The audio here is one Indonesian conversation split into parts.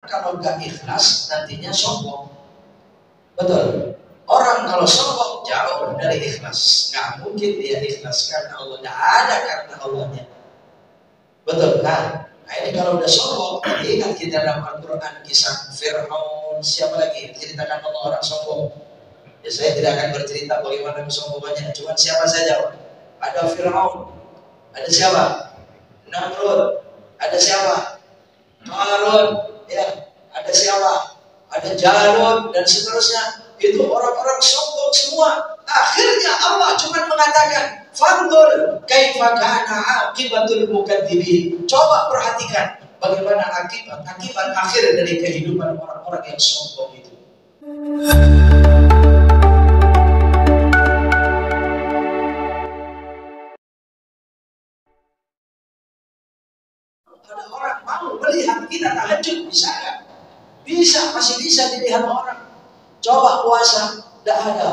Kalau nggak ikhlas nantinya sombong. Betul. Orang kalau sombong jauh dari ikhlas. Nggak mungkin dia ikhlas karena Allah. Nggak ada karena Allahnya. Betul kan? Nah ini kalau udah sombong, ingat kita dalam Al-Quran kisah Fir'aun. Siapa lagi? Ceritakan Allah orang sombong. Ya saya tidak akan bercerita bagaimana kesombongannya. Cuma siapa saja? Ada Fir'aun. Ada siapa? Namrud. Ada siapa? Harun. Ya, ada siapa? Ada Jalut dan seterusnya. Itu orang-orang sombong semua. Akhirnya Allah cuma mengatakan, "Fanzur kaifa kana aqibatul mukadzibin." Coba perhatikan bagaimana akibat akhir dari kehidupan orang-orang yang sombong itu. Ada orang mau melihat kita tahajud, bisa nggak? Bisa, masih bisa dilihat orang. Coba puasa, tidak ada.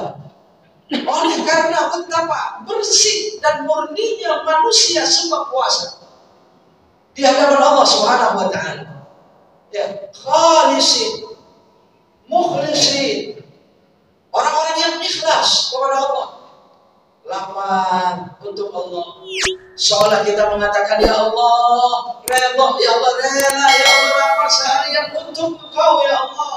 Oleh karena betapa bersih dan murninya manusia sebab puasa di hadapan Allah Subhanahu wa Ta'ala. Ya, khalisin, mukhlisin, orang-orang yang ikhlas kepada Allah, lapar untuk Allah. Seolah kita mengatakan, ya Allah, redha, ya Allah, rela, ya Allah, lapar seharian untuk Engkau, ya Allah,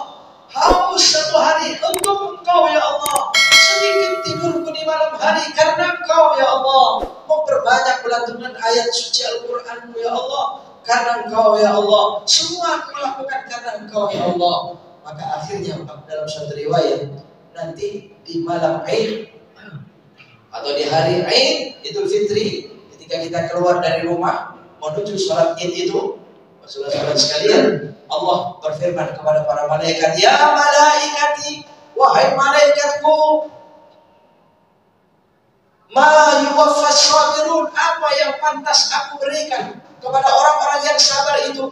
haus satu hari untuk Engkau, ya Allah, sedikit tidurku di malam hari karena Engkau, ya Allah, memperbanyak melantunkan ayat suci Al-Quran, ya Allah, karena Engkau, ya Allah, semua aku lakukan karena Engkau, ya Allah. Maka akhirnya dalam satu riwayat, nanti di malam Aid atau di hari Aid Idul Fitri, ketika kita keluar dari rumah menuju sholat Id itu, saudara-saudara sekalian, Allah berfirman kepada para malaikat, ya malaikati, wahai malaikatku, ma yuwaffas sabirun, apa yang pantas aku berikan kepada orang-orang yang sabar itu.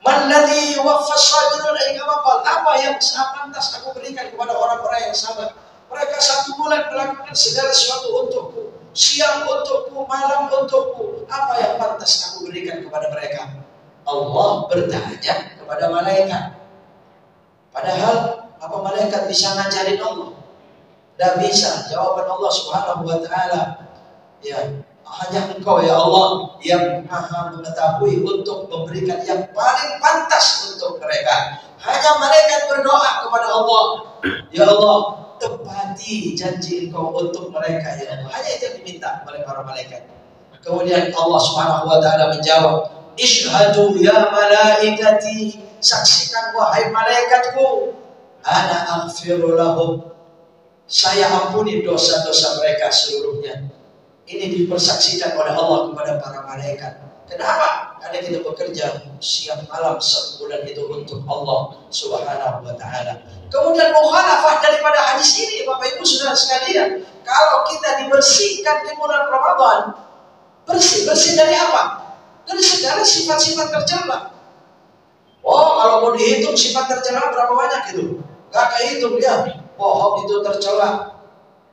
Man ladzi yuwaffas sabirun ay kama qala, apa yang pantas aku berikan kepada orang-orang yang sabar. Mereka 1 bulan melakukan segala sesuatu untukku, siang untukku, malam untukku. Apa yang pantas aku berikan kepada mereka? Allah bertanya kepada malaikat. Padahal apa malaikat bisa ngajarin Allah? Tidak bisa. Jawaban Allah Subhanahu wa Ta'ala, ya, hanya Engkau, ya Allah, yang maha mengetahui untuk memberikan yang paling pantas untuk mereka. Hanya malaikat berdoa kepada Allah, ya Allah, tepati janji Engkau untuk mereka, ya Allah. Hanya itu yang diminta oleh para malaikat. Kemudian Allah Subhanahu wa Ta'ala menjawab, Ishhadu ya malaikati, saksikan wahai malaikatku, ana aghfiru lahum, saya ampuni dosa-dosa mereka seluruhnya. Ini dipersaksikan oleh Allah kepada para malaikat. Kenapa? Karena kita bekerja siang malam 1 bulan itu untuk Allah Subhanahu wa Ta'ala. Kemudian mukhalafah daripada hadis ini, Bapak Ibu Saudara sekalian, kalau kita dibersihkan di bulan Ramadan, bersih dari apa? Dari segala sifat-sifat tercela. Oh, kalau mau dihitung sifat tercela berapa banyak itu? Gak kehitung ya. Bohong itu tercela,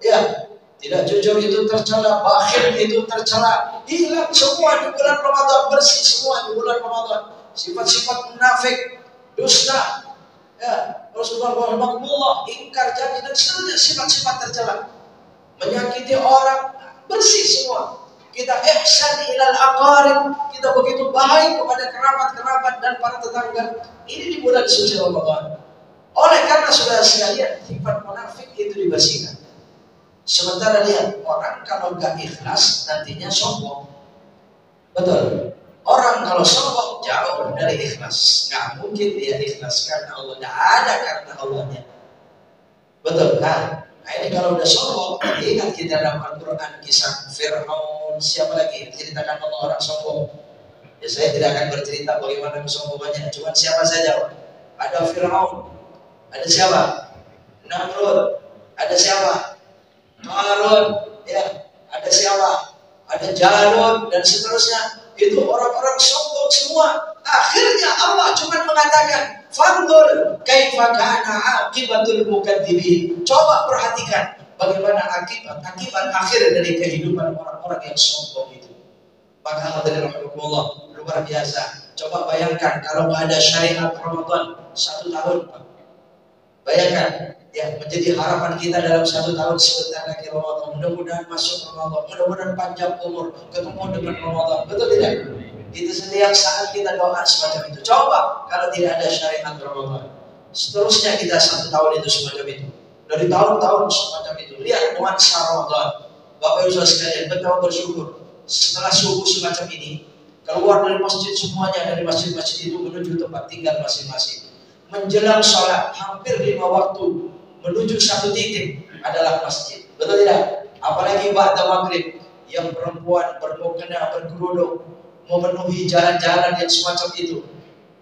ya, tidak jujur itu tercela, bakhil itu tercela. Hilang semua di bulan Ramadan, bersih semua di bulan Ramadan. Sifat-sifat munafik, dusta, ya, Rasulullah, ingkar janji dan seterusnya, sifat-sifat tercela. Menyakiti orang, bersih semua. Kita ihsan ilal aqarib, kita begitu baik kepada kerabat-kerabat dan para tetangga. Ini di bulan suci Ramadan. Oleh karena saudara sekalian, sifat munafik itu dibersihkan. Sementara lihat, orang kalau nggak ikhlas nantinya sombong. Betul. Orang kalau sombong jauh dari ikhlas. Nggak mungkin dia ikhlas karena Allah. Nggak ada karena Allahnya. Betul kan? Nah ini kalau udah sombong, ingat kita dalam Al-Quran kisah Fir'aun. Siapa lagi? Ceritakan Allah orang sombong. Ya saya tidak akan bercerita bagaimana kesombongannya. Cuma siapa saja? Ada Fir'aun. Ada siapa? Namrud. Ada siapa? Harun. Ya. Ada siapa? Ada Jalut dan seterusnya. Itu orang-orang sombong semua. Akhirnya Allah cuma mengatakan, "Fanzur kaifa kana aqibatul mukadzibin." Coba perhatikan bagaimana akibat akhir dari kehidupan orang-orang yang sombong itu. Maka hadirin rahimakumullah, luar biasa. Coba bayangkan kalau nggak ada syariat Ramadan 1 tahun, Pak. Bayangkan, ya, menjadi harapan kita dalam 1 tahun sebentar lagi Ramadan. Mudah-mudahan masuk Ramadan, mudah-mudahan panjang umur, ketemu dengan Ramadan. Betul tidak? Itu setiap saat kita doa semacam itu. Coba kalau tidak ada syariat Ramadan, seterusnya kita 1 tahun itu semacam itu. Dari tahun-tahun semacam itu. Lihat nuansa Ramadan. Bapak Ibu sekalian, betapa bersyukur. Setelah subuh semacam ini, keluar dari masjid semuanya, dari masjid-masjid itu menuju tempat tinggal masing-masing. Menjelang sholat hampir 5 waktu menuju satu titik adalah masjid. Betul tidak? Apalagi ba'da maghrib, yang perempuan bermukena, berkerudung, memenuhi jalan-jalan yang semacam itu.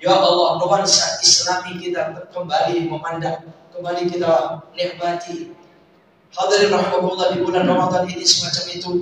Ya Allah, nuansa Islami kita kembali memandang, kembali kita nikmati. Hadirin rahimahullah, di bulan Ramadan ini semacam itu.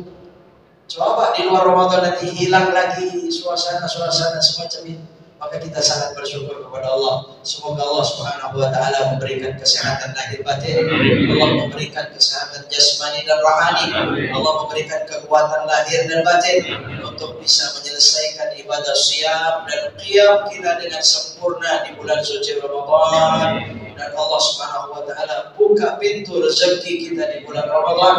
Coba di luar Ramadan nanti hilang lagi suasana-suasana semacam itu. Maka kita sangat bersyukur kepada Allah. Semoga Allah Subhanahu wa taala memberikan kesehatan lahir batin, Allah memberikan kesehatan jasmani dan rohani, Allah memberikan kekuatan lahir dan batin untuk bisa menyelesaikan ibadah siyam dan qiyam kita dengan sempurna di bulan suci Ramadan. Dan Allah Subhanahu wa taala buka pintu rezeki kita di bulan Ramadan.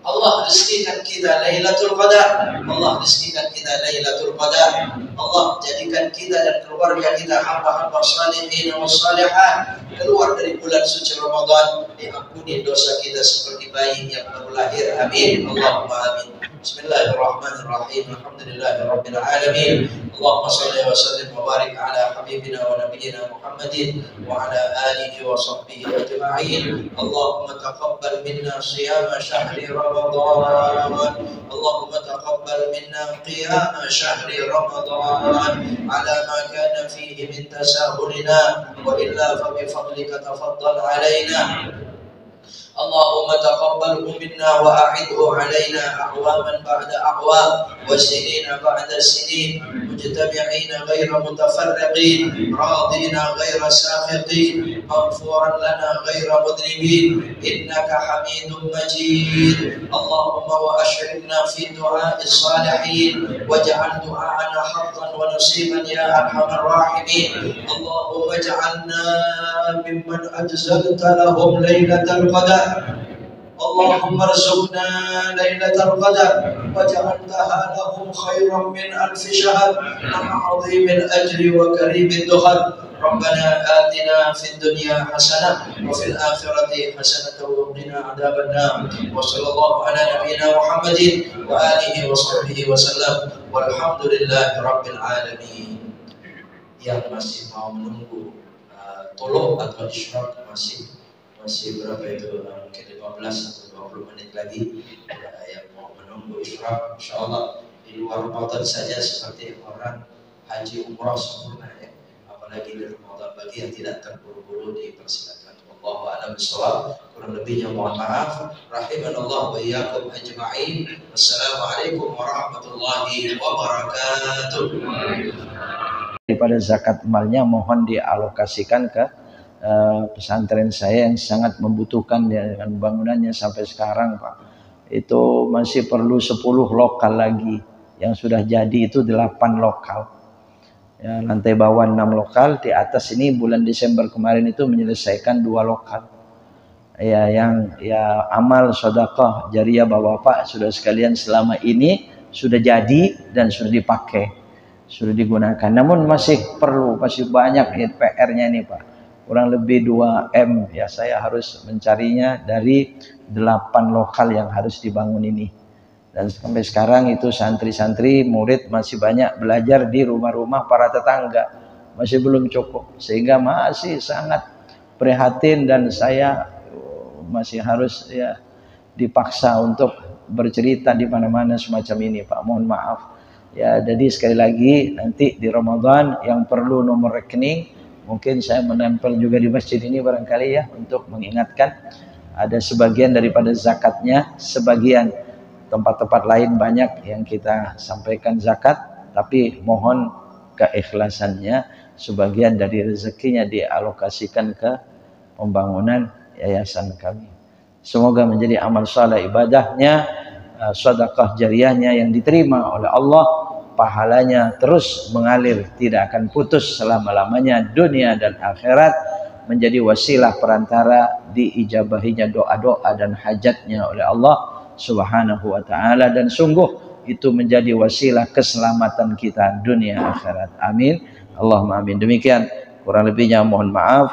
Allah rezekikan kita Lailatul Qadar. Allah rezekikan kita Lailatul Qadar. Allah jadikan kita dan keluarga kita hamba-hamba salihin wa salihat keluar dari bulan suci Ramadan, diampuni dosa kita seperti bayi yang baru lahir. Amin. Allahumma amin. Bismillahirrahmanirrahim. Alhamdulillahirabbil alamin. Allahumma shalli wa sallim wa barik ala habibina wa nabiyyina Muhammadin wa ala alihi wa sahbihi ajma'in. Allahumma taqabbal minna siyama syahri Ramadan. Allahumma taqabbal minna qiyama syahri Ramadan ala ma kana fihi min tasahulina wa illa fa bi fadlika tafaddal alaina. اللهم تقبله منا وأعده علينا أعواما بعد أعوام وسنين بعد سنين مجتمعين غير متفرقين راضين غير ساخطين مغفورا لنا غير مذنبين إنك حميد مجيد. اللهم وأشركنا في دعاء الصالحين واجعل دعاءنا حظا ونصيبا يا أرحم الراحمين. اللهم اجعلنا ممن أجزلت لهم ليلة القدر. اللهم ارزقنا ليلة القدر وجعلتها لهم خيرا من 1000 شهر مع عظيم الأجر وكريم الدخل. ربنا آتنا في الدنيا حسنة وفي الآخرة حسنة وقنا عذاب النار. وصلى الله على نبينا محمد وآله وصحبه وسلم والحمد لله رب العالمين. Yang masih mau menunggu tolong atau isyraq masih berapa itu, mungkin 15 atau 20 menit lagi yang mau menunggu isyraq, insyaallah di luar Ramadan saja seperti orang haji umrah sempurna ya, apalagi di Ramadan. Bagi yang tidak terburu-buru dipersilakan. Wallahu a'lam bishawab. Kurang lebihnya mohon maaf. Rahimanallah wa iyyakum ajma'in. Wassalamualaikum warahmatullahi wabarakatuh. Daripada zakat malnya mohon dialokasikan ke pesantren saya yang sangat membutuhkan dengan bangunannya sampai sekarang, Pak. Itu masih perlu 10 lokal lagi. Yang sudah jadi itu 8 lokal. Ya, lantai bawah 6 lokal, di atas ini bulan Desember kemarin itu menyelesaikan 2 lokal. Ya, yang ya amal sedekah jariah Bapak sudah sekalian selama ini sudah jadi dan sudah dipakai, sudah digunakan. Namun masih banyak PR-nya ini, Pak. Kurang lebih 2M ya, saya harus mencarinya dari 8 lokal yang harus dibangun ini. Dan sampai sekarang itu santri-santri murid masih banyak belajar di rumah-rumah para tetangga, masih belum cukup, sehingga masih sangat prihatin dan saya masih harus ya dipaksa untuk bercerita di mana-mana semacam ini, Pak. Mohon maaf ya. Jadi sekali lagi nanti di Ramadan yang perlu nomor rekening mungkin saya menempel juga di masjid ini barangkali ya, untuk mengingatkan ada sebagian daripada zakatnya, sebagian tempat-tempat lain banyak yang kita sampaikan zakat, tapi mohon keikhlasannya, sebagian dari rezekinya dialokasikan ke pembangunan yayasan kami. Semoga menjadi amal saleh ibadahnya, sedekah jariahnya yang diterima oleh Allah pahalanya terus mengalir, tidak akan putus selama-lamanya, dunia dan akhirat, menjadi wasilah perantara diijabahinya doa-doa dan hajatnya oleh Allah Subhanahu wa ta'ala, dan sungguh itu menjadi wasilah keselamatan kita dunia akhirat. Amin, Allahumma amin. Demikian, kurang lebihnya mohon maaf.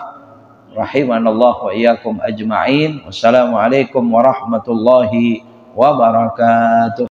Rahimanallah wa iyyakum ajma'in. Wassalamualaikum warahmatullahi wabarakatuh.